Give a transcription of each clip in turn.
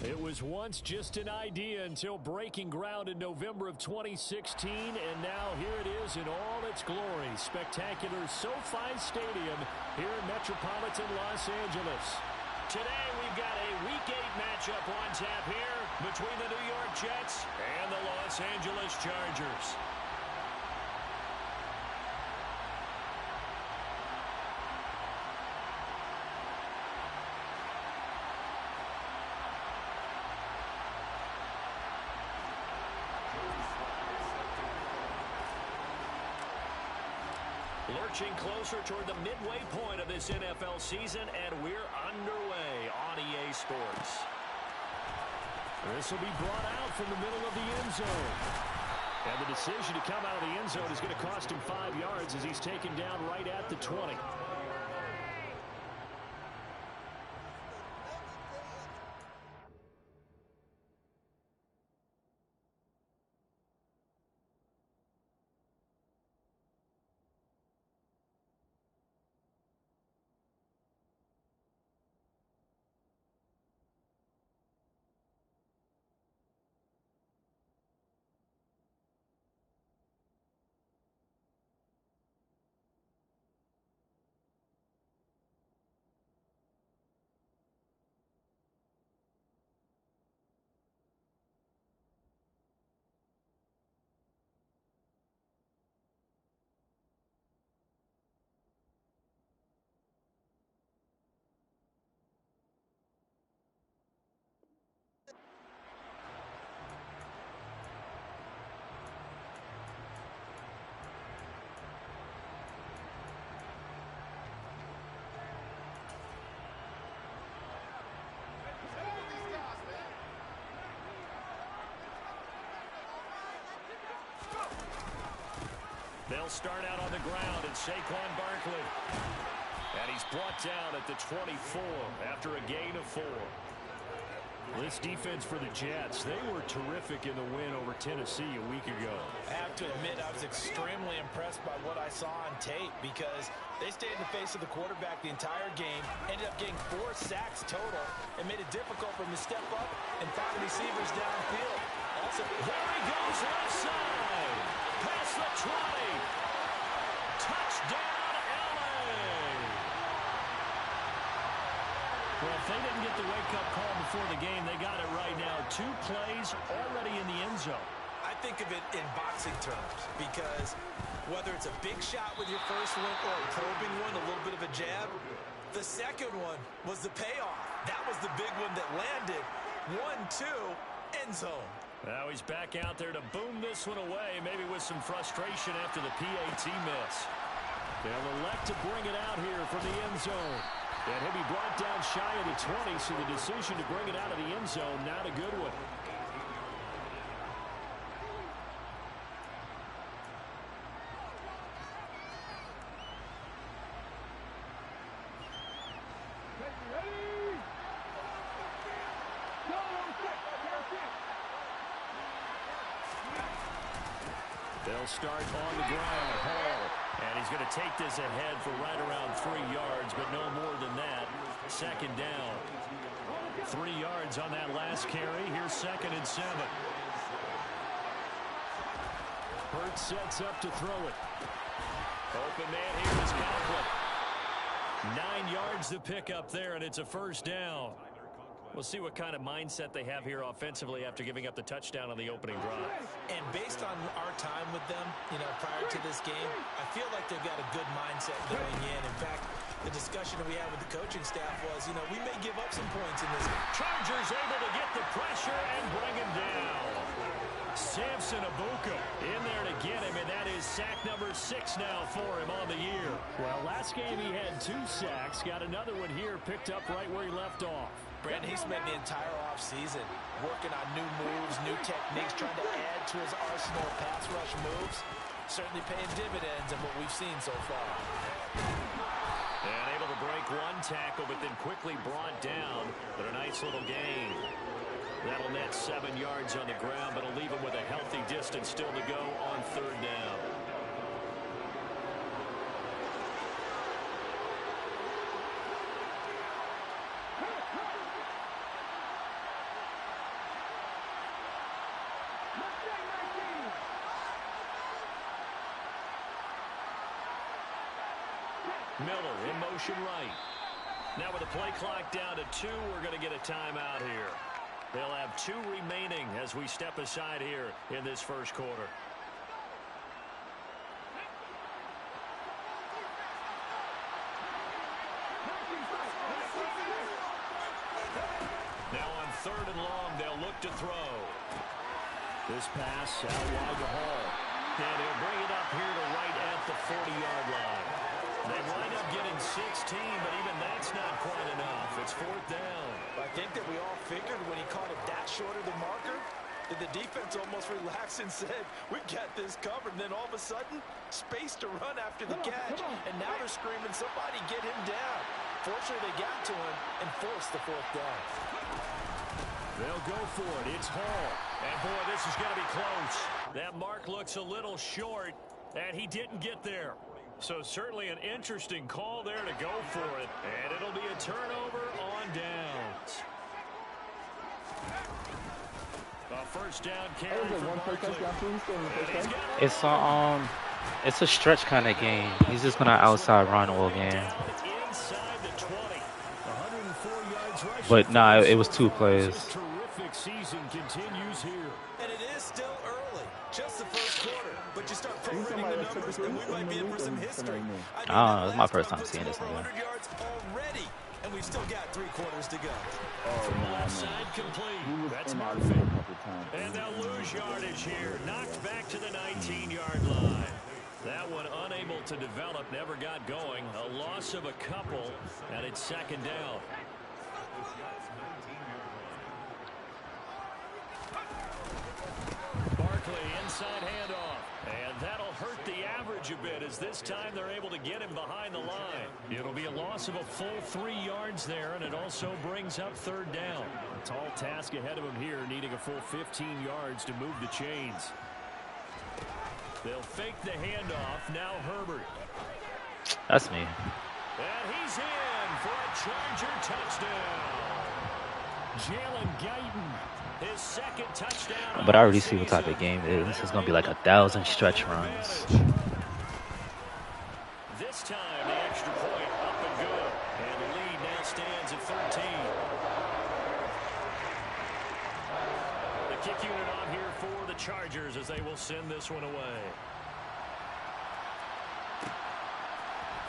It was once just an idea until breaking ground in November of 2016, and now here it is in all its glory. Spectacular SoFi Stadium here in metropolitan Los Angeles. Today we've got a Week 8 matchup on tap here between the New York Jets and the Los Angeles Chargers. Lurching closer toward the midway point of this NFL season, and we're underway on EA Sports. This will be brought out from the middle of the end zone. And the decision to come out of the end zone is going to cost him 5 yards as he's taken down right at the 20. They'll start out on the ground, and Saquon Barkley. And he's brought down at the 24 after a gain of 4. This defense for the Jets, they were terrific in the win over Tennessee a week ago. I have to admit, I was extremely impressed by what I saw on tape because they stayed in the face of the quarterback the entire game, ended up getting 4 sacks total, and made it difficult for him to step up and find receivers downfield. Also, there he goes left side. Past the 20. Touchdown, LA. Well, if they didn't get the wake-up call before the game, they got it right now. 2 plays already in the end zone. I think of it in boxing terms because whether it's a big shot with your first one or a probing one, a little bit of a jab, the second one was the payoff. That was the big one that landed. 1-2, end zone. Now he's back out there to boom this one away, maybe with some frustration after the PAT miss. They'll elect to bring it out here from the end zone. And he'll be brought down shy of the 20, so the decision to bring it out of the end zone, not a good one. They'll start on the ground. Hall. And he's going to take this ahead for right around 3 yards, but no more than that. Second down. 3 yards on that last carry. Here's 2nd and 7. Hurts sets up to throw it. Open man here is Conklin. 9 yards to pick up there, and it's a first down. We'll see what kind of mindset they have here offensively after giving up the touchdown on the opening drive. And based on our time with them, prior to this game, I feel like they've got a good mindset going in. In fact, the discussion that we had with the coaching staff was, we may give up some points in this game. Chargers able to get the pressure and bring him down. Samson Abuka in there to get him, and that is sack number 6 now for him on the year. Well, last game he had 2 sacks. Got another one here picked up right where he left off. Brandon, he spent the entire offseason working on new moves, new techniques, trying to add to his arsenal of pass rush moves. Certainly paying dividends in what we've seen so far. And able to break 1 tackle, but then quickly brought down. But a nice little gain. That'll net 7 yards on the ground, but it'll leave him with a healthy distance still to go on 3rd down. Miller in motion right. Now with the play clock down to 2, we're going to get a timeout here. They'll have 2 remaining as we step aside here in this first quarter. Now on 3rd and long, they'll look to throw. This pass out wide to Hall. And he'll bring it up here to right at the 40-yard line. They wind up getting 16, but even that's not quite enough. It's 4th down. I think that we all figured when he caught it that short of the marker that the defense almost relaxed and said, we got this covered. And then all of a sudden, space to run after the catch. And now they're screaming, somebody get him down. Fortunately, they got to him and forced the 4th down. They'll go for it. It's Hall. And, boy, this is going to be close. That mark looks a little short, and he didn't get there. So certainly an interesting call there to go for it. And it'll be a turnover on downs. A first down carry for Barkley. It's a stretch kind of game. He's just gonna outside run all game. But nah, it was 2 plays. Terrific season continues here. And it is still early, just the first quarter. But you start prorating the numbers, and we might be in for some history. I don't know. It's my first time seeing this thing. 100 yards already, and we've still got 3 quarters to go. Left side complete. That's Murphy. And they'll lose yardage here. Knocked back to the 19-yard line. That one unable to develop, never got going. A loss of a couple, and it's 2nd down. Barkley inside handoff. And that'll hurt the average a bit as this time they're able to get him behind the line. It'll be a loss of a full 3 yards there, and it also brings up 3rd down. A tall task ahead of him here, needing a full 15 yards to move the chains. They'll fake the handoff. Now Herbert. That's me. And he's in for a Charger touchdown. Jalen Guyton, his 2nd touchdown. But I already see what type of game it is. This is gonna be like 1,000 stretch runs. This time the extra point up and good. And the lead now stands at 13. The kick unit on here for the Chargers as they will send this one away.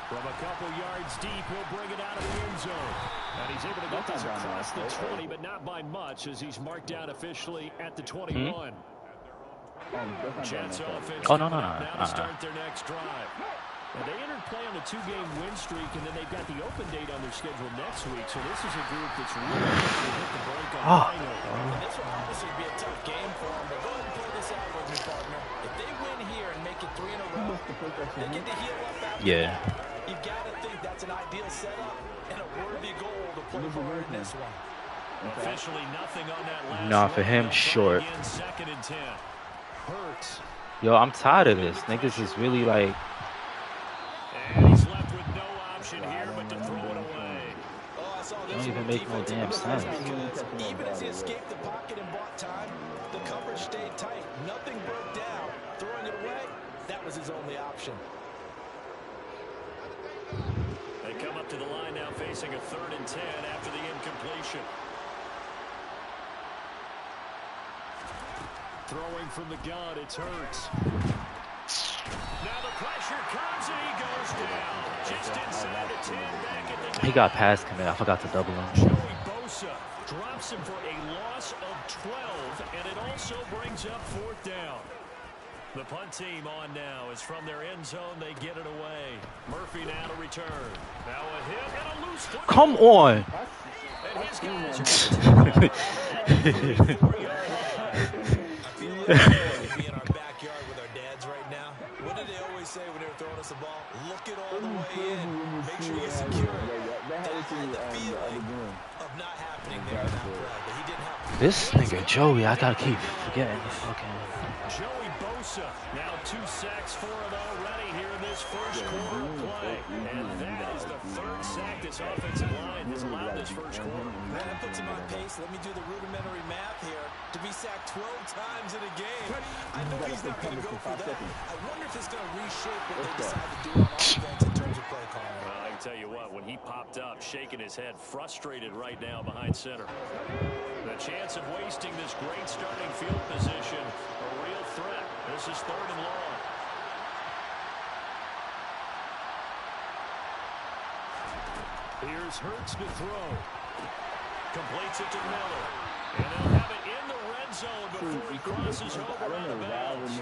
From a couple yards deep, he'll bring it out of the end zone. And he's able to get this across the 20, but not by much as he's marked out officially at the 21. Jets offense now to start their next drive. And they entered play on a 2-game win streak, and then they've got the open date on their schedule next week. So this is a group that's really going to hit the break on high note. And this will obviously be a tough game for them, but go ahead and play this out with me, partner. If they win here and make it 3 in a row, they get to heal up after that. You've got to think that's an ideal setup and a worthy goal to play forward in this one. Officially nothing on that last Nah, for him, short. 2nd and 10. Hurts. Yo, I'm tired of this. Niggas is really like... And he's left with no option here but to throw it away. It don't even make no damn sense. Even as he escaped the pocket and bought time, the coverage stayed tight. Nothing broke down. Throwing it away, that was his only option. They come up to the line now facing a 3rd and 10 after the incompletion. Throwing from the gun, it's Hurts. Now the pressure comes and he goes down. Just inside the 10, back at the 9. He got past commit. I forgot to double him. Joey Bosa drops him for a loss of 12, and it also brings up 4th down. The punt team on now is from their end zone. They get it away. Murphy now to return. Now a hit and a loose foot. Come on. And his guys are 4-yard line. I feel like we're in our backyard with our dads right now. What did they always say when they were throwing us the ball? Look it all the way in. Make sure you secure it. That had the feeling of not happening there in that play, but he didn't have to. This nigga Joey, I gotta keep forgetting. Okay. Joey Bosa, now 2 sacks for him already here in this first quarter of play. And that is the 3rd sack this offensive line has allowed this first quarter. Man, that puts him on pace. Let me do the rudimentary math here. To be sacked 12 times in a game, I know he's not going to go for that. I wonder if it's going to reshape what they decide to do on offense in terms of play calling. tell you what, when he popped up, shaking his head, frustrated right now behind center. The chance of wasting this great starting field position, a real threat. This is 3rd and long. Here's Hurts to throw. Completes it to Miller. And they'll have it in the red zone before he crosses over out of bounds.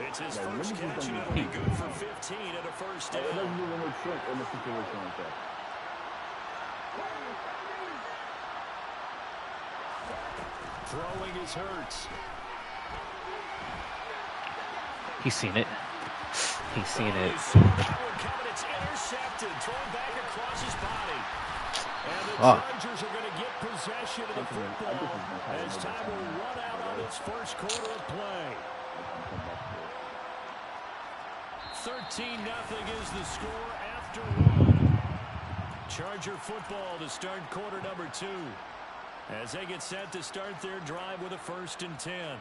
It's his first catch, and it'll be good for 15 at a first down. Throwing is Hurts. He's seen it. He's seen it. It's intercepted, thrown back across his body. And the Chargers are going to get possession of the football as time will run out on this first quarter of play. 13-0 is the score after 1. Charger football to start quarter number 2 as they get set to start their drive with a 1st and 10.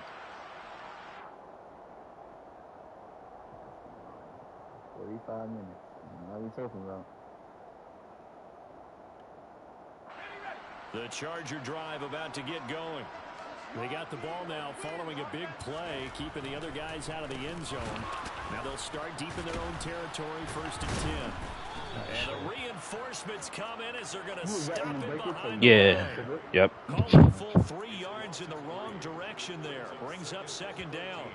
The Charger drive about to get going. They got the ball now following a big play, keeping the other guys out of the end zone. Now they'll start deep in their own territory, 1st and 10. And the reinforcements come in as they're going to stop it behind the play. Yep. Calling a full 3 yards in the wrong direction there. Brings up 2nd down.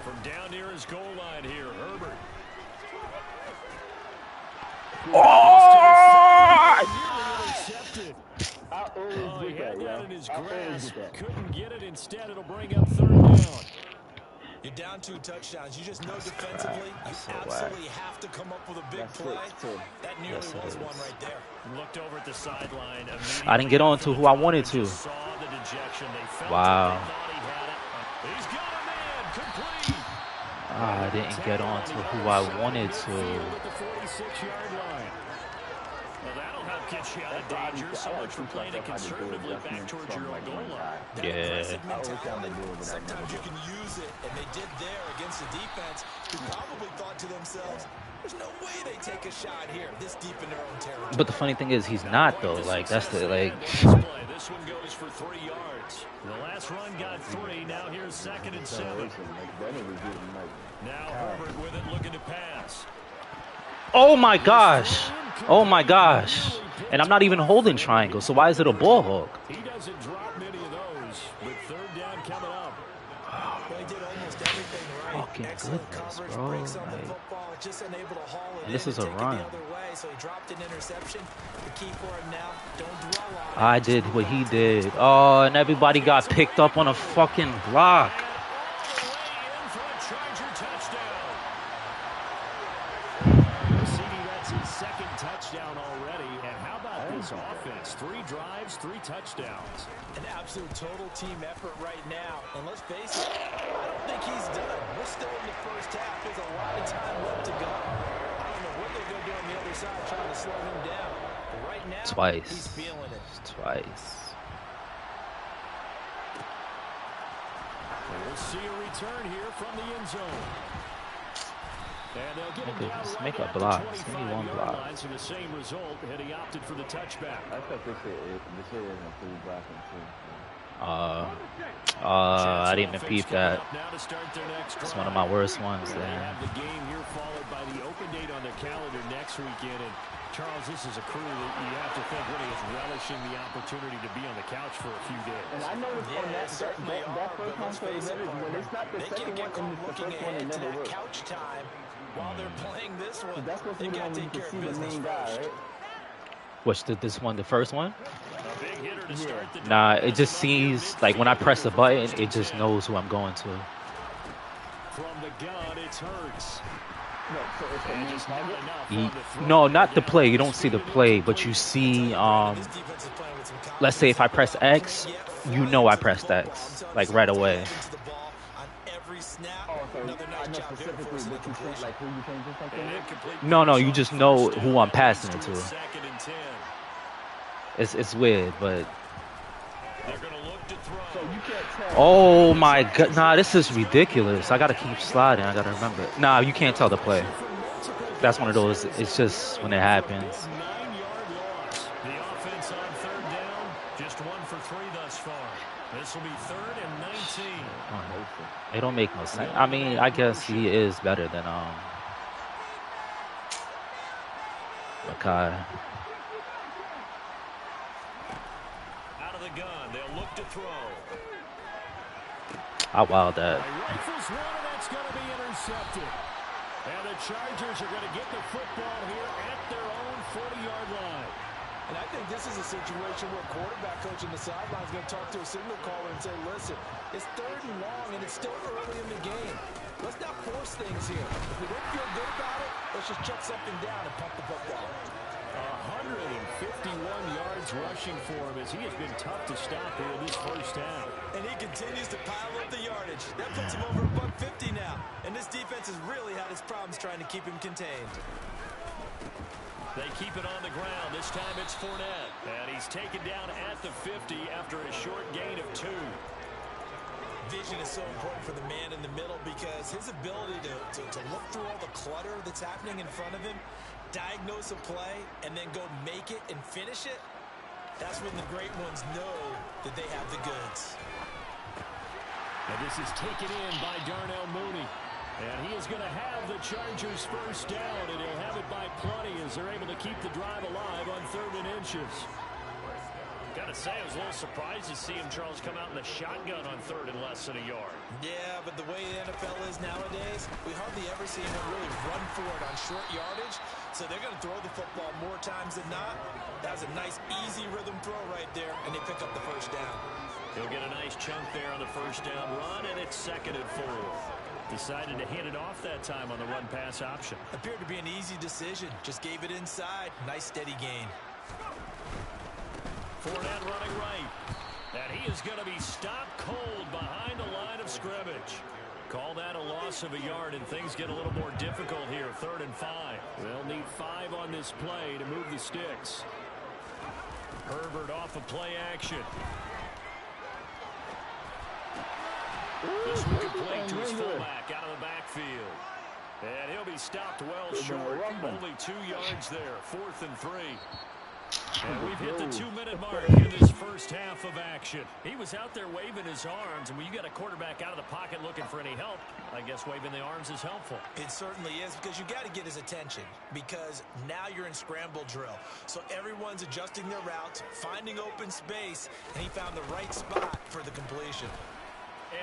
From down near his goal line here, Herbert. He had that in his grasp. Couldn't get it. Instead, it'll bring up 3rd down. You're down 2 touchdowns. You just know defensively, you absolutely have to come up with a big play. That nearly was one right there. Looked over at the sideline. I didn't get on to who I wanted to. Saw the dejection. They felt wow. Thought he had it. He's got a man. Complete. I didn't get on to who I wanted to. At the 46-yard line. Well, that'll help get you out of danger. So much for playing it conservatively back towards your own goal line. Yeah. Sometimes you can use it, and they did there against the defense who probably thought to themselves, there's no way they take a shot here this deep in their own territory. But the funny thing is, he's not though. Like that's the This one goes for 3 yards. The last run got 3. Now here's 2nd and 7. Now Herbert with it, looking to pass. Oh my gosh. Oh my gosh. And I'm not even holding triangle, so why is it a ball hawk? He doesn't drop many of those with 3rd down coming up. They did almost everything right. Fucking Excellent goodness, coverage, bro. breaks on the Like, football, just unable to haul it and this in is and a take run. it the other way, so he dropped an interception. The key for him now, don't dwell on it. I did what he did. Oh, and everybody got picked up on a fucking block. Offense, 3 drives, 3 touchdowns. An absolute total team effort right now. And let's face it, I don't think he's done. We're still in the first half. There's a lot of time left to go. I don't know what they're going to do on the other side trying to slow him down. But right now, Twice. He's feeling it. Twice. We'll see a return here from the end zone. And they'll get him down right make a at block. the Give me one 25-yard block. line, so the same result, and he opted for the touchback. I thought this shit isn't pretty blocking too. I didn't even peep that. It's one of my worst ones They there. have the game here followed by the open date on their calendar next weekend. And Charles, this is a crew that you have to think really is relishing the opportunity to be on the couch for a few days. And I noticed on that first one for the Letters, when it's not the second one and it's the first one, it never works. Couch time while they're playing this one. That's supposed to They be the got one to where you take can care of see the business main guy, first. right? What's this one? The first one? A big hitter to start the drive. Nah, it just sees like when I press the button, it just knows who I'm going to. From the gun, it's Hurts. No, so it's the main Just not target. enough on the throw. No, not the play. You don't see the play, but you see. Let's say if I press X, you know I pressed X like right away. Oh, so I know specifically what you think, like who you think or something. No, you just know who I'm passing it to. 2nd and 10. It's weird, but They're going to look to So you can't tell. Oh my god, nah, this is ridiculous. I gotta keep sliding. I gotta remember. Nah, you can't tell the play. That's one of those. It's just when it happens. 9-yard loss. The offense on third down, just 1 for 3 thus far. This will be 3rd and 19. It don't make no sense. I mean, I guess he is better than Makai. Out of the gun, they'll look to throw. I wild that. Rifles one, and that's going to be intercepted. And the Chargers are going to get the football here at their own 40-yard line. And I think this is a situation where quarterback coach on the sideline is going to talk to a signal caller and say, listen, it's 3rd and long, and it's still early in the game. Let's not force things here. If we don't feel good about it, let's just check something down and pump the football. 151 yards rushing for him as he has been tough to stop here in this first half. And he continues to pile up the yardage. That puts him over $150 now. And this defense has really had its problems trying to keep him contained. They keep it on the ground. This time it's Fournette. And he's taken down at the 50 after a short gain of 2. Vision is so important for the man in the middle because his ability to look through all the clutter that's happening in front of him, diagnose a play, and then go make it and finish it, that's when the great ones know that they have the goods. And this is taken in by Darnell Mooney. And he is going to have the Chargers first down, and he'll have it by plenty as they're able to keep the drive alive on 3rd and inches. Got to say, I was a little surprised to see him, Charles, come out in the shotgun on 3rd and less than a yard. Yeah, but the way the NFL is nowadays, we hardly ever see him really run for it on short yardage. So they're going to throw the football more times than not. That was a nice, easy rhythm throw right there, and they pick up the first down. He'll get a nice chunk there on the first down run, and it's 2nd and 4. Decided to hand it off that time on the run-pass option. Appeared to be an easy decision. Just gave it inside. Nice, steady gain. Fournette running right. And he is going to be stopped cold behind the line of scrimmage. Call that a loss of a yard, and things get a little more difficult here. 3rd and 5. They'll need 5 on this play to move the sticks. Herbert off of play action. This one complete to his fullback out of the backfield. And he'll be stopped well short. Only 2 yards there. 4th and 3. And we've hit the 2-minute mark in this first half of action. He was out there waving his arms, and when you got a quarterback out of the pocket looking for any help, I guess waving the arms is helpful. It certainly is, because you got to get his attention, because now you're in scramble drill. So everyone's adjusting their routes, finding open space, and he found the right spot for the completion.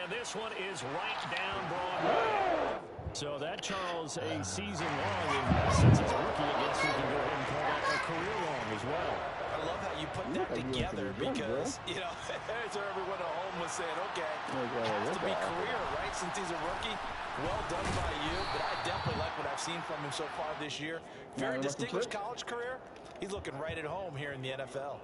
And this one is right down Broadway. So that, Charles, a season long, and since it's rookie, I guess we can go ahead and call that a career long as well. I love how you put that together because, you know, as everyone at home was saying, okay, it has to be career, right, since he's a rookie. Well done by you, but I definitely like what I've seen from him so far this year. Very distinguished college career. He's looking right at home here in the NFL.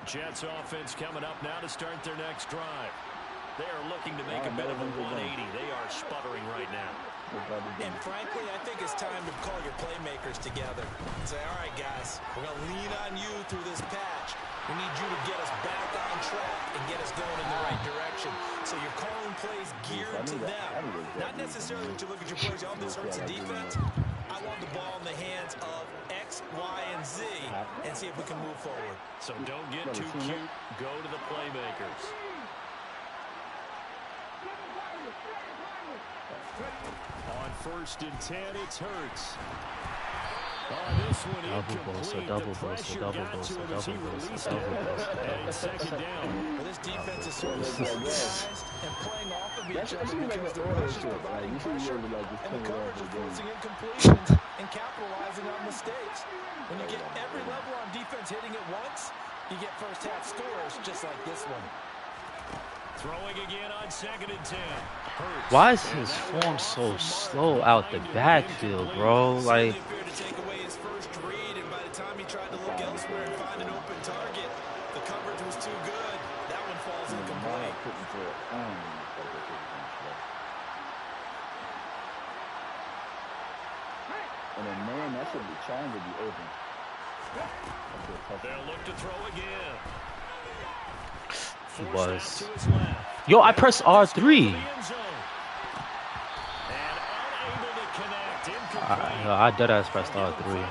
Jets offense coming up now to start their next drive. They are looking to make a bit of a 180. They are sputtering right now. And frankly, I think it's time to call your playmakers together and say, all right, guys, we're going to lean on you through this patch. We need you to get us back on track and get us going in the right direction. So you're calling plays geared to them. Not necessarily when you look at your plays, oh, this hurts the defense. I want the ball in the hands of X, Y, and Z and see if we can move forward. So don't get too cute. Go to the playmakers. On 1st and 10, it's Hurts. On this one, incomplete. The pressure got to him as he released it. And it's 2nd down. Well, this defense is sort of organized and playing off of each other because the rush is providing pressure and the coverage is forcing incompletions and capitalizing on mistakes. When you get every level on defense hitting at once, you get first-half scores just like this one. Throwing again on 2nd and 10. Hurts. Why is his form so slow out the backfield, bro? Like, Take away his first read, and by the time he tried to look elsewhere and find an open target, the coverage was too good. That one falls incomplete. And then, man, that should be trying to be open. They'll look to throw again. He was. Yo, I pressed R3. I deadass pressed R3.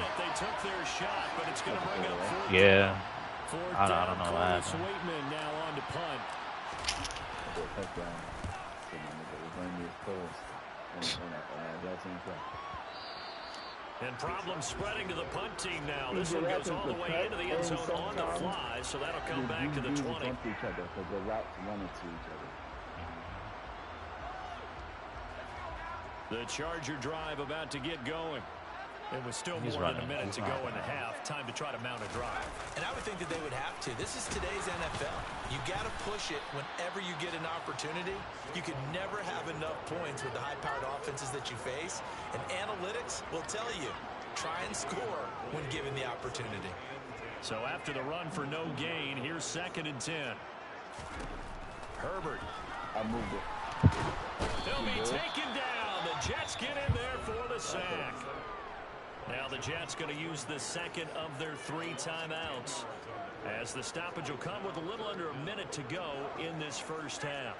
Yeah. I don't know what happened. And problems spreading to the punt team now. This one goes all the way into the end zone on the fly, so that'll come back to the 20. The Charger drive about to get going. It was still more than a minute to go in the half. Time to try to mount a drive. And I would think that they would have to. This is today's NFL. You got to push it whenever you get an opportunity. You can never have enough points with the high-powered offenses that you face. And analytics will tell you, try and score when given the opportunity. So after the run for no gain, here's 2nd and 10. Herbert. I moved it. They'll be taken down. The Jets get in there for the sack. Now the Jets going to use the second of their 3 timeouts, as the stoppage will come with a little under a minute to go in this first half.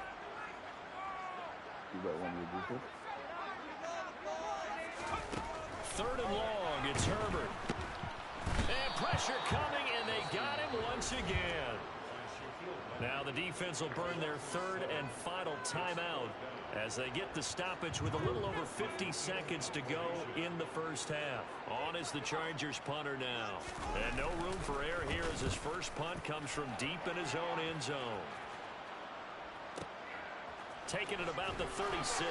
You got one of your 3rd and long, it's Herbert. And pressure coming, and they got him once again. Now the defense will burn their 3rd and final timeout as they get the stoppage with a little over 50 seconds to go in the first half. On is the Chargers punter now. And no room for error here as his first punt comes from deep in his own end zone. Taking it about the 36.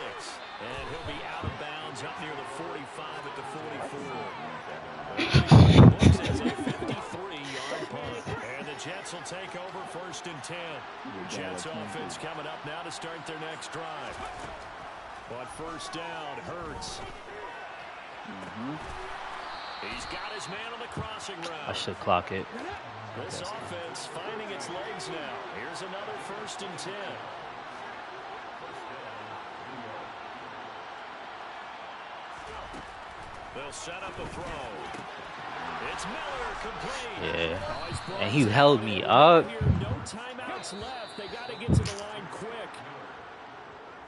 And he'll be out of bounds up near the 45 at the 44. Looks as a 53-yard punt. And the Jets will take over 1st and 10. Jets offense coming up now to start their next drive. But first down, Hurts. He's got his man on the crossing route. I should clock it. This offense finding its legs now. Here's another 1st and 10. They'll set up a throw. It's Miller, complete. Yeah. And he held me up. No timeouts left. They got to get to the line quick.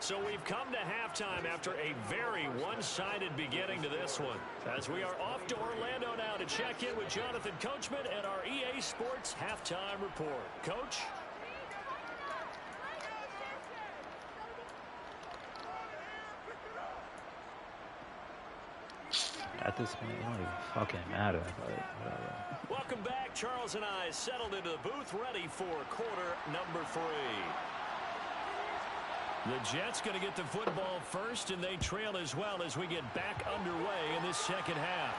So we've come to halftime after a very one-sided beginning to this one. As we are off to Orlando now to check in with Jonathan Coachman and our EA Sports halftime report. Coach? At this point, it don't even fucking matter. But whatever. Welcome back. Charles and I settled into the booth, ready for quarter number 3. The Jets going to get the football first, and they trail as well as we get back underway in this second half.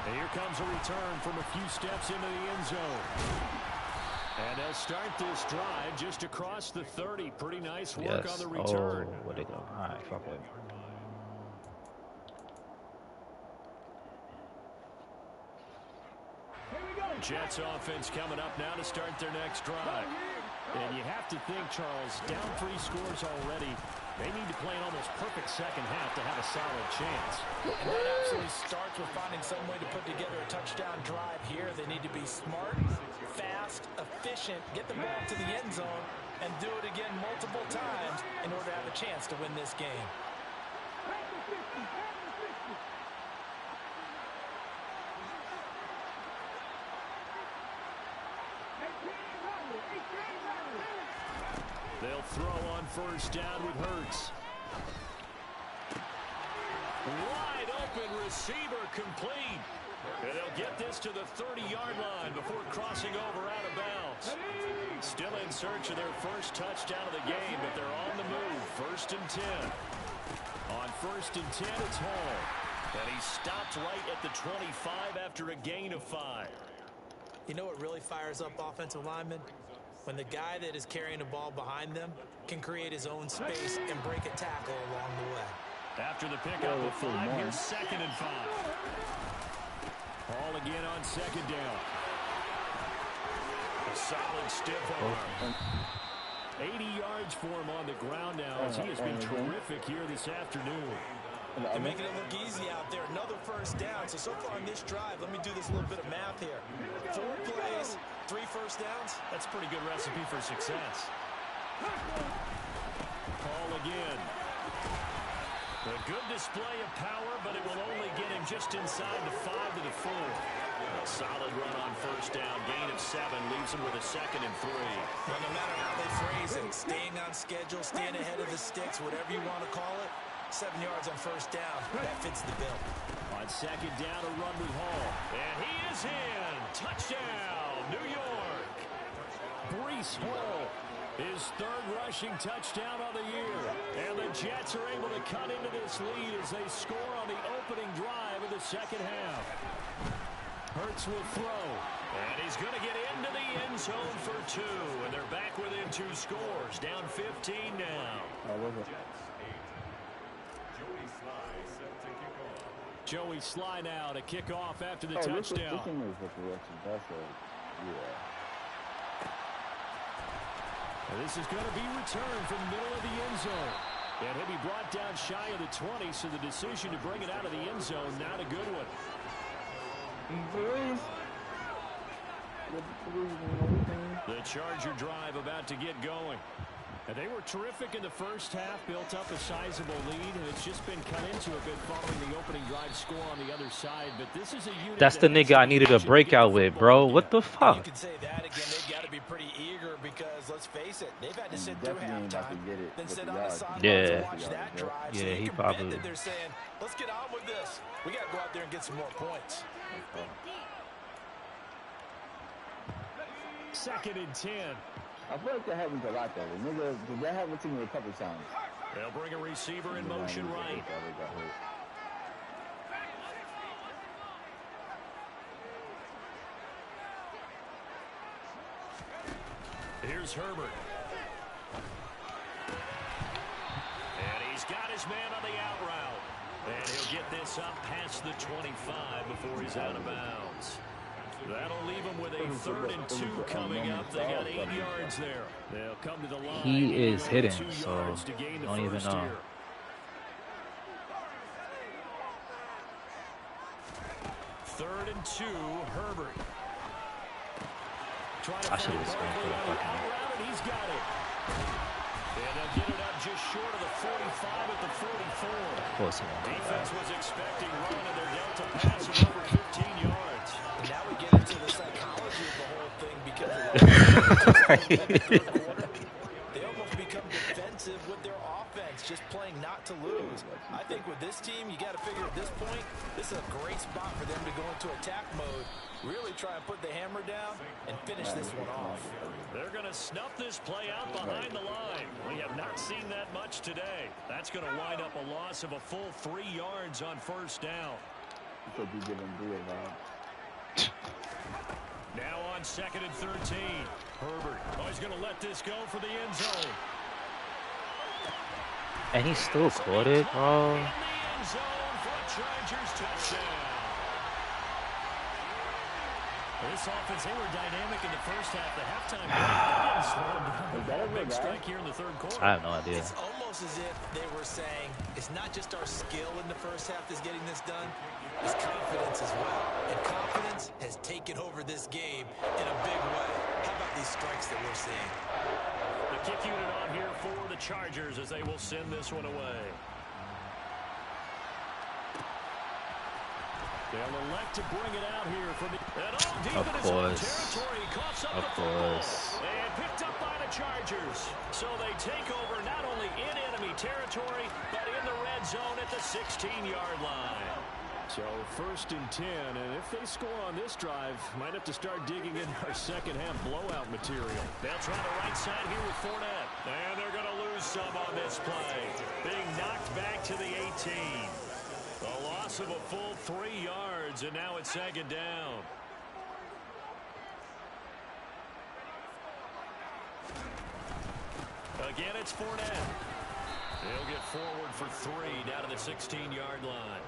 And here comes a return from a few steps into the end zone. And they'll start this drive just across the 30. Pretty nice work on the return. Oh, where'd it go? All right, fuck it. Jets offense coming up now to start their next drive. And you have to think, Charles, down 3 scores already. They need to play an almost perfect second half to have a solid chance. And that absolutely starts with finding some way to put together a touchdown drive here. They need to be smart, fast, efficient, get the ball to the end zone, and do it again multiple times in order to have a chance to win this game. They'll throw on first down with Hurts. Wide open receiver complete. And they'll get this to the 30-yard line before crossing over out of bounds. Still in search of their first touchdown of the game, but they're on the move. 1st and 10. On 1st and 10, it's Hall. And he stopped right at the 25 after a gain of 5. You know what really fires up offensive linemen? When the guy that is carrying the ball behind them can create his own space and break a tackle along the way. After the pickup of 5, here's 2nd and 5. Hall again on 2nd down. A solid stiff arm. 80 yards for him on the ground now as he has been terrific here this afternoon. They're making it look easy out there. Another first down. So far on this drive, let me do this little bit of math here. 4 plays, 3 first downs. That's a pretty good recipe for success. Ball again. A good display of power, but it will only get him just inside the 5 to the 4. A solid run on first down. Gain of 7 leaves him with a 2nd and 3. Well, no matter how they phrase it, staying on schedule, staying ahead of the sticks, whatever you want to call it, 7 yards on first down. That fits the bill. On 2nd down, a run with Hall. And he is in. Touchdown, New York. Breece Hall, his 3rd rushing touchdown of the year. And the Jets are able to cut into this lead as they score on the opening drive of the second half. Hurts will throw. And he's going to get into the end zone for 2. And they're back within 2 scores. Down 15 now. Joey Sly now to kick off after the touchdown. This is going to be returned from the middle of the end zone. And he'll be brought down shy of the 20, so the decision to bring it out of the end zone, not a good one. The Charger drive about to get going. And they were terrific in the first half, built up a sizable lead, and it's just been cut into a bit following the opening drive score on the other side. But this is a unit. That's the nigga I needed a breakout with, bro. What the fuck? You can say that again. They've got to be pretty eager because, let's face it, they've had to sit through halftime, then sit on the sidelines and watch that drive. Yeah, so he you can probably. bet that they're saying, let's get on with this. We got to go out there and get some more points. 2nd and 10. I feel like that happens a lot, though. Nigga, that happened to me a couple times. They'll bring a receiver in motion right. Here's Herbert. And he's got his man on the out route. And he'll get this up past the 25 before he's out of bounds. That'll leave him with a 3rd and 2 coming up. They got 8 yards there. They'll come to the line. He is hidden, so don't even know. Here. 3rd and 2, Herbert. I should have spent for the fucking. He's got it. And they'll get it up just short of the 45 at the 44. Of course he won't. Defense was expecting run, and they're dealt a pass of over 15 yards. And now we get into the psychology of the whole thing because they almost become defensive with their offense, just playing not to lose. I think with this team, you got to figure at this point, this is a great spot for them to go into attack mode, really try and put the hammer down and finish this one off. They're going to snuff this play out behind the line. We have not seen that much today. That's going to wind up a loss of a full 3 yards on first down. Now on 2nd and 13. Herbert. Oh, he's going to let this go for the end zone. And he still caught it, bro. In the end zone for a Chargers touchdown. This offense, they were dynamic in the first half. The halftime break, they didn't slow down. Big strike here in the 3rd quarter. I have no idea. It's almost as if they were saying, it's not just our skill in the first half that's getting this done, it's confidence as well. And confidence has taken over this game in a big way. How about these strikes that we're seeing? The kick unit on here for the Chargers as they will send this one away. They'll elect to bring it out here from the Of course. Of course. And picked up by the Chargers. So they take over not only in enemy territory, but in the red zone at the 16-yard line. So 1st and 10, and if they score on this drive, might have to start digging in our second half blowout material. They'll try the right side here with Fournette. And they're going to lose some on this play. Being knocked back to the 18. A loss of a full 3 yards, and now it's 2nd down. Again, it's Fournette. He'll get forward for 3 down to the 16-yard line.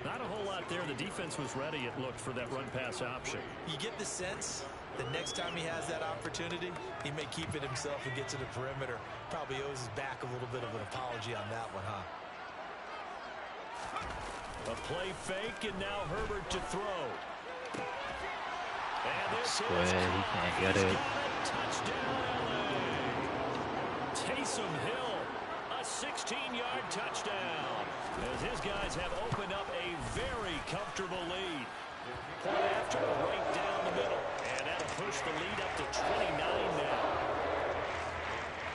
Not a whole lot there. The defense was ready, it looked, for that run-pass option. You get the sense that next time he has that opportunity, he may keep it himself and get to the perimeter. Probably owes his back a little bit of an apology on that one, huh? A play fake, and now Herbert to throw. And this Square, is he can't get it. Touchdown, LA. Taysom Hill, a 16-yard touchdown, as his guys have opened up a very comfortable lead. Point after, right down the middle, and that'll push the lead up to 29 now.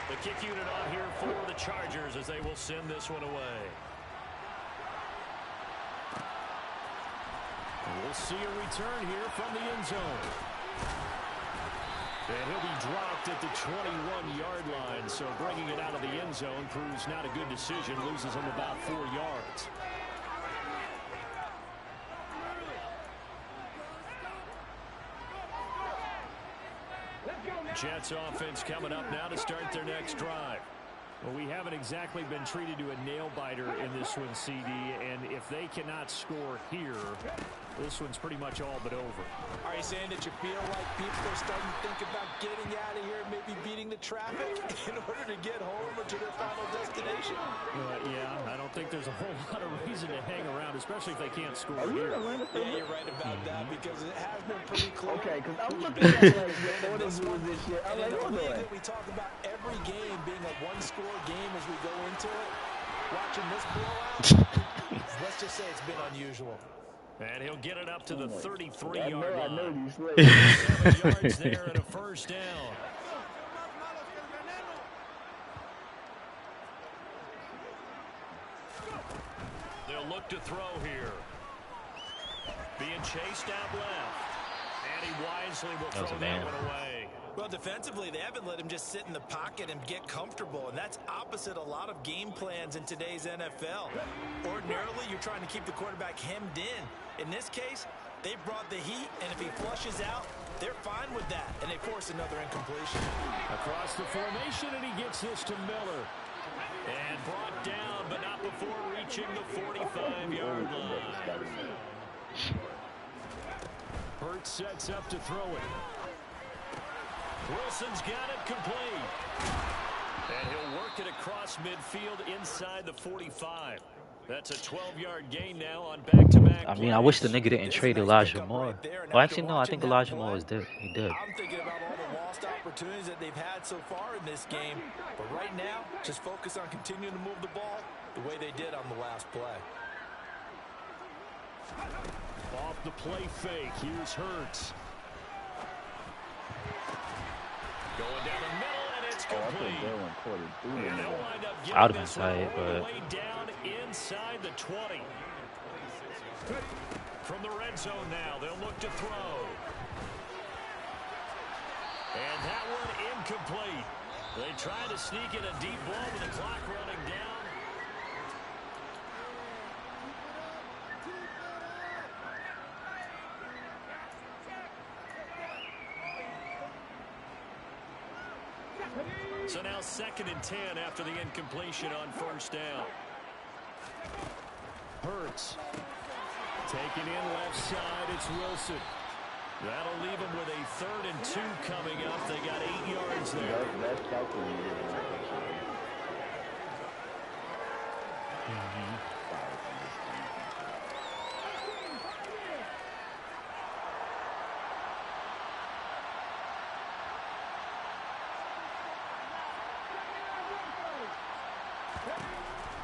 The kick unit on here for the Chargers as they will send this one away. We'll see a return here from the end zone. And he'll be dropped at the 21-yard line, so bringing it out of the end zone proves not a good decision, loses him about 4 yards. Jets offense coming up now to start their next drive. Well, we haven't exactly been treated to a nail-biter in this one, CD, and if they cannot score here, this one's pretty much all but over. Are you saying that you feel like people are starting to think about getting out of here, maybe beating the traffic in order to get home or to their final destination? Yeah, I don't think there's a whole lot of reason to hang around, especially if they can't score here. Yeah, you're right about that, because it has been pretty clear. Okay, because I'm looking at like this shit. I'm like, what are we talk about every game being a one-score game as we go into it. Watching this blowout, let's just say it's been unusual. And he'll get it up to the 33-yard I know line. you 7 yards there and a first down. They'll look to throw here. Being chased out left. And he wisely will throw that one away. Well, defensively, they haven't let him just sit in the pocket and get comfortable, and that's opposite a lot of game plans in today's NFL. Ordinarily, you're trying to keep the quarterback hemmed in. In this case, they brought the heat, and if he flushes out, they're fine with that, and they force another incompletion. Across the formation, and he gets this to Miller. And brought down, but not before reaching the 45-yard line. Hurts sets up to throw it. Wilson's got it complete. And he'll work it across midfield inside the 45. That's a 12-yard gain now on back-to-back. I mean, I wish the nigga didn't trade Elijah Moore. Well, actually, no, I think Elijah Moore was dead. He did. I'm thinking about all the lost opportunities that they've had so far in this game. But right now, just focus on continuing to move the ball the way they did on the last play. Off the play fake. Here's Hurts. Going down the middle, and it's complete. And they'll wind up getting this one all the way down inside the 20. From the red zone now, they'll look to throw. And that one incomplete. They try to sneak in a deep ball with the clock running down. So now 2nd and 10 after the incompletion on first down. Hurts. Taking in left side, it's Wilson. That'll leave him with a 3rd and 2 coming up. They got 8 yards there.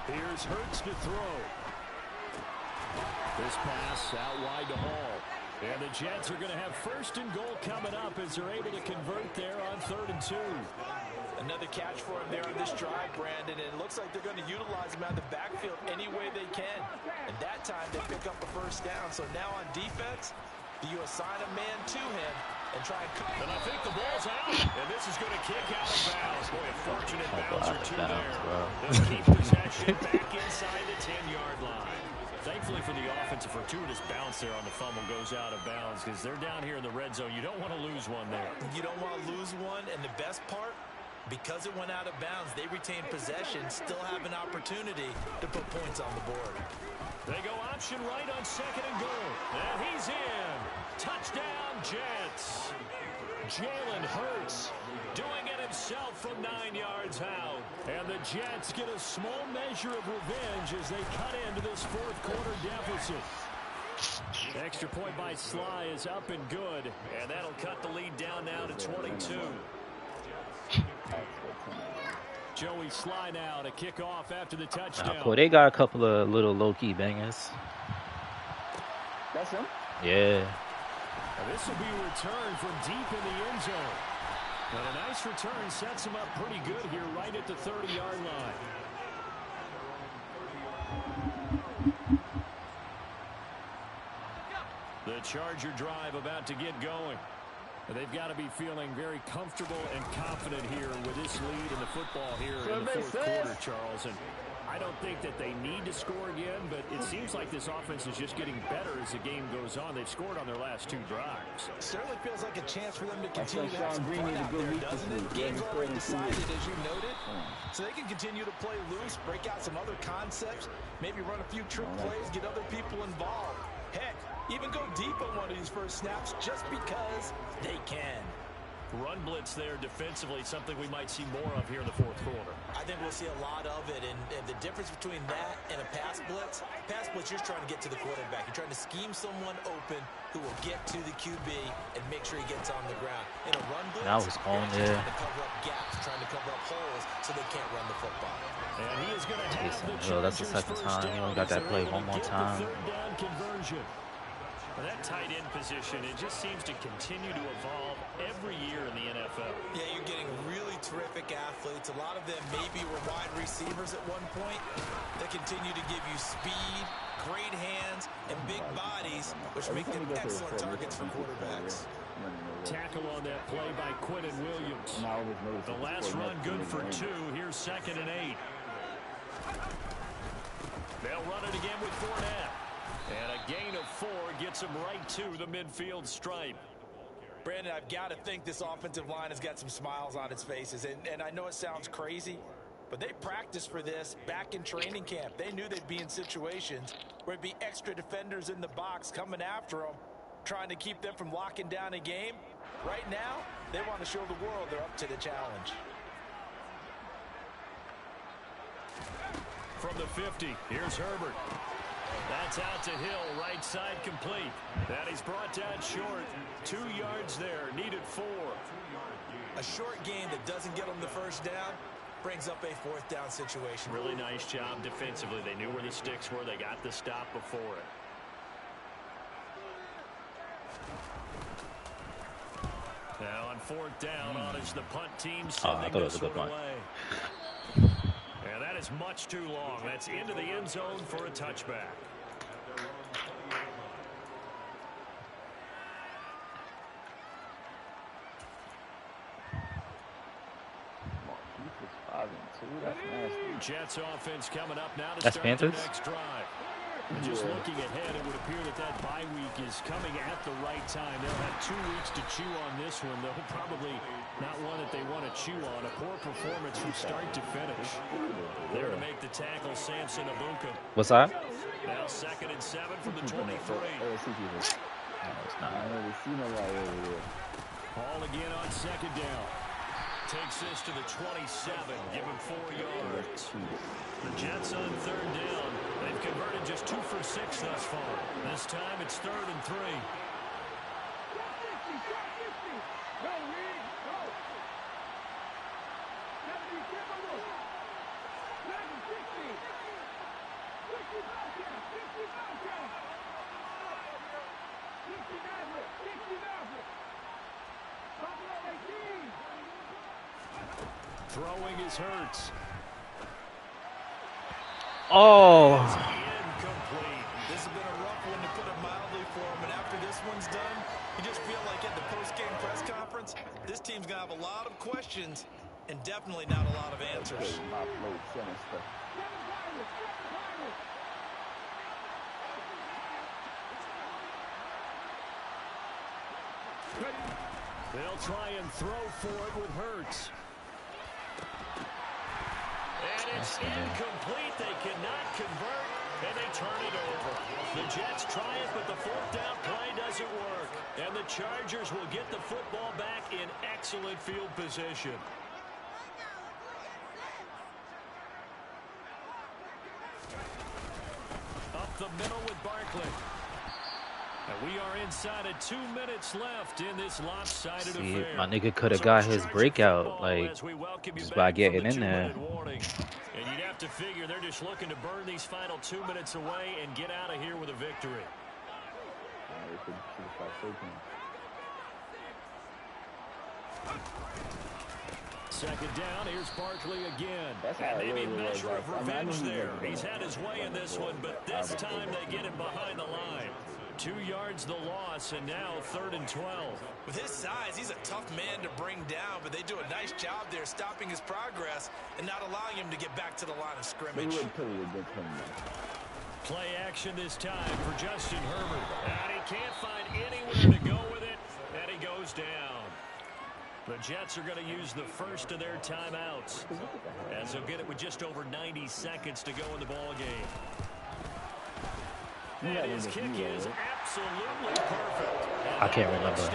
Here's Hurts to throw. This pass out wide to Hall. And the Jets are going to have 1st and goal coming up as they're able to convert there on 3rd and 2. Another catch for him there on this drive, Brandon, and it looks like they're going to utilize him out of the backfield any way they can. And that time they pick up a first down. So now on defense, you assign a man to him and try and cut. And I think the ball's out. And this is going to kick out of bounds. Boy, a fortunate bounce or two there. They'll keep possession back inside the 10-yard line. Thankfully for the offense, a fortuitous bounce there on the fumble goes out of bounds because they're down here in the red zone. You don't want to lose one there. You don't want to lose one, and the best part, because it went out of bounds, they retain possession, still have an opportunity to put points on the board. They go option right on 2nd and goal. And he's in. Touchdown, Jets. Jalen Hurts doing it himself from 9 yards out. And the Jets get a small measure of revenge as they cut into this fourth quarter deficit. Extra point by Sly is up and good. And that'll cut the lead down now to 22. Joey Sly now to kick off after the touchdown. Cool. They got a couple of little low-key bangers. That's him? Yeah. And this will be a return from deep in the end zone. And a nice return sets him up pretty good here right at the 30-yard line. The Charger drive about to get going. And they've got to be feeling very comfortable and confident here with this lead in the football here in the fourth quarter, Charles. And I don't think that they need to score again, but it seems like this offense is just getting better as the game goes on. They've scored on their last 2 drives. Certainly feels like a chance for them to continue to have some fun out there, doesn't it? Game's already decided, as you noted. So they can continue to play loose, break out some other concepts, maybe run a few trick plays, get other people involved. Heck, even go deep on one of these first snaps just because they can. Run blitz there defensively, something we might see more of here in the fourth quarter. I think we'll see a lot of it, and the difference between that and a pass blitz, you're trying to get to the quarterback. You're trying to scheme someone open who will get to the QB and make sure he gets on the ground. In a run blitz, I was on there. trying to cover up gaps, trying to cover up holes so they can't run the football. And he is going to have the That's the second time. You only got that play one more time. Third down conversion. Well, that tight end position, it just seems to continue to evolve every year in the NFL. Yeah, you're getting really terrific athletes. A lot of them maybe were wide receivers at one point. They continue to give you speed, great hands, and big bodies, which make them excellent targets for quarterbacks. Tackle on that play by Quinnen Williams. The last run good for 2. Here's 2nd and 8. They'll run it again with Fournette. And a gain of 4 gets him right to the midfield stripe. Brandon, I've got to think this offensive line has got some smiles on its faces. And I know it sounds crazy, but they practiced for this back in training camp. They knew they'd be in situations where it'd be extra defenders in the box coming after them, trying to keep them from locking down a game. Right now, they want to show the world they're up to the challenge. From the 50, here's Herbert. That's out to Hill, right side complete. That he's brought down short. 2 yards there, needed 4. A short game that doesn't get them the first down brings up a 4th down situation. Really nice job defensively. They knew where the sticks were. They got the stop before it. Now on 4th down, on is the punt team sending this one away. And that is much too long. That's into the end zone for a touchback. Jets offense coming up now to start the next drive. Just looking ahead, it would appear that bye week is coming at the right time. They'll have 2 weeks to chew on this one. They'll probably not one that they want to chew on. A poor performance from start to finish. There to make the tackle, Samson Abuka. What's that? Now 2nd and 7 from the 23. Ball again on 2nd down. Takes this to the 27. Give him 4 yards. The Jets on 3rd down. They've converted just 2 for 6 thus far. This time it's 3rd and 3. Throwing is Hurts. Oh. Incomplete. This has been a rough one, to put it mildly, for him. And after this one's done, you just feel like at the post-game press conference, this team's going to have a lot of questions and definitely not a lot of answers. They'll try and throw for it with Hurts. And it's incomplete. They cannot convert, and they turn it over. The Jets try it, but the 4th down play doesn't work. And the Chargers will get the football back in excellent field position. Up the middle with Barkley. And we are inside of 2 minutes left in this lopsided affair. My nigga could have got his breakout, like, just by getting in there. And you'd have to figure they're just looking to burn these final 2 minutes away and get out of here with a victory. Second down, here's Barkley again. And maybe a measure of revenge there. He's had his way in this one, but this time they get him behind the line. 2 yards the loss, and now 3rd and 12. With his size, he's a tough man to bring down, but they do a nice job there stopping his progress and not allowing him to get back to the line of scrimmage. Play action this time for Justin Herbert. And he can't find anywhere to go with it, and he goes down. The Jets are going to use the first of their timeouts, as they'll get it with just over 90 seconds to go in the ball game. And his kick is absolutely perfect. I can't remember.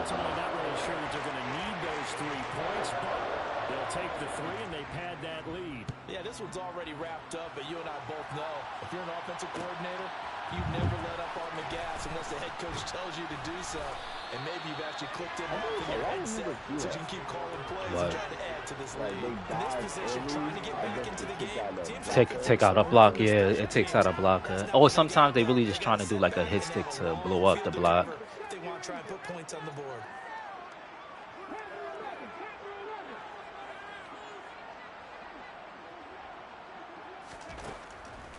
Ultimately, not really sure that they're going to need those 3 points, but they'll take the 3 and they pad that lead. Yeah, this one's already wrapped up, but you and I both know if you're an offensive coordinator, you never let up on the gas unless the head coach tells you to do so. And maybe you've actually clicked in your headset so you can keep calling plays and trying to add to this lead. In this position, trying to get back into the game. Take out a block, yeah, it takes out a block. Or sometimes they really just trying to do like a hit stick to blow up the block. They want to try and put points on the board.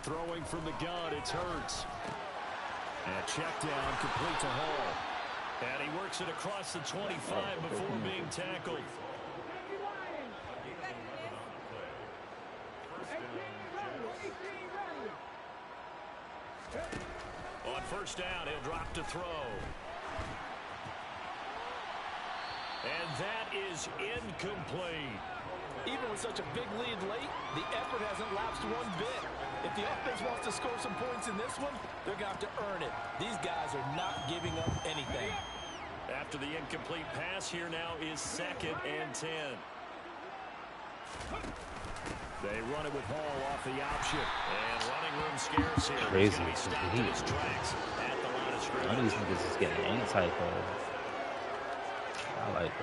Throwing from the gun, it's Hurts. And check down, complete to Hall. And he works it across the 25 before being tackled. On first down, he'll drop to throw. And that is incomplete. Even with such a big lead late, the effort hasn't lapsed one bit. If the offense wants to score some points in this one, they're going to have to earn it. These guys are not giving up anything. After the incomplete pass, here now is 2nd and 10. They run it with Hall off the option. And running room scarce here. Crazy. None of these niggas is getting any type of... I like it.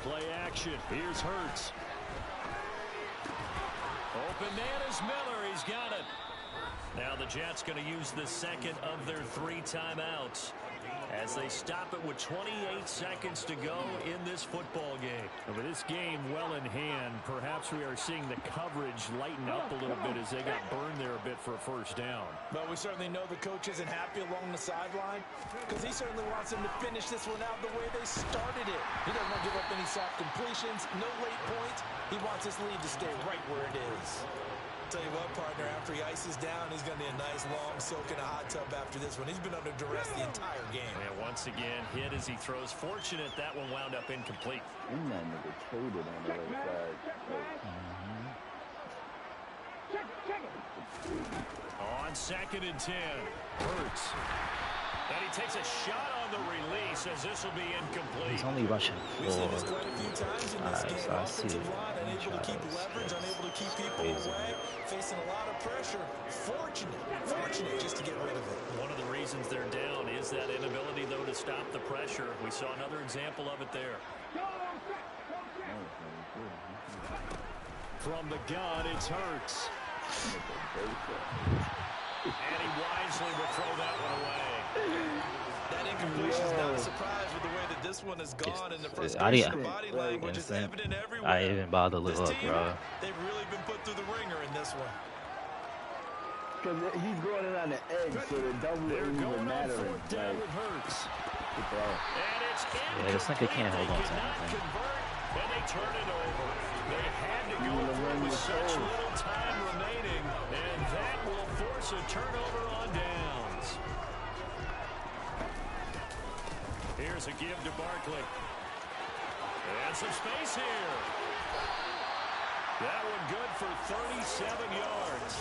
Play action. Here's Hurts. Open man is Miller. He's got it. Now the Jets going to use the second of their 3 timeouts as they stop it with 28 seconds to go in this football game. With this game well in hand, perhaps we are seeing the coverage lighten up a little bit as they got burned there a bit for a first down. But we certainly know the coach isn't happy along the sideline because he certainly wants them to finish this one out the way they started it. He doesn't want to give up any soft completions, no late points. He wants this lead to stay right where it is. Tell you what, partner, after he ices down, he's going to need a nice long soak in a hot tub after this one. He's been under duress the entire game. And once again, hit as he throws. Fortunate that one wound up incomplete. And that nigga traded on the right side. On 2nd and 10, Hurts. And he takes a shot on the release as this will be incomplete. He's only rushing 4. We've seen this quite a few times in this game. So I see Offensive line unable to keep leverage, unable to keep people away, facing a lot of pressure. Fortunate just to get rid of it. One of the reasons they're down is that inability, though, to stop the pressure. We saw another example of it there. From the gun, it's Hurts. And he wisely will throw that one away. That incompletion is not a surprise with the way that this one has gone in the first body language is evident everywhere. I didn't bother to look, bro. They've really been put through the ringer in this one. Because he's going in on the edge, so the double isn't even mattering. Down with Hurts. And it's yeah, this nigga can't hold on to anything. And they turn it over. They had to go for it with such little time remaining, and that will force a turnover on downs. Here's a give to Barkley. And some space here. That one good for 37 yards.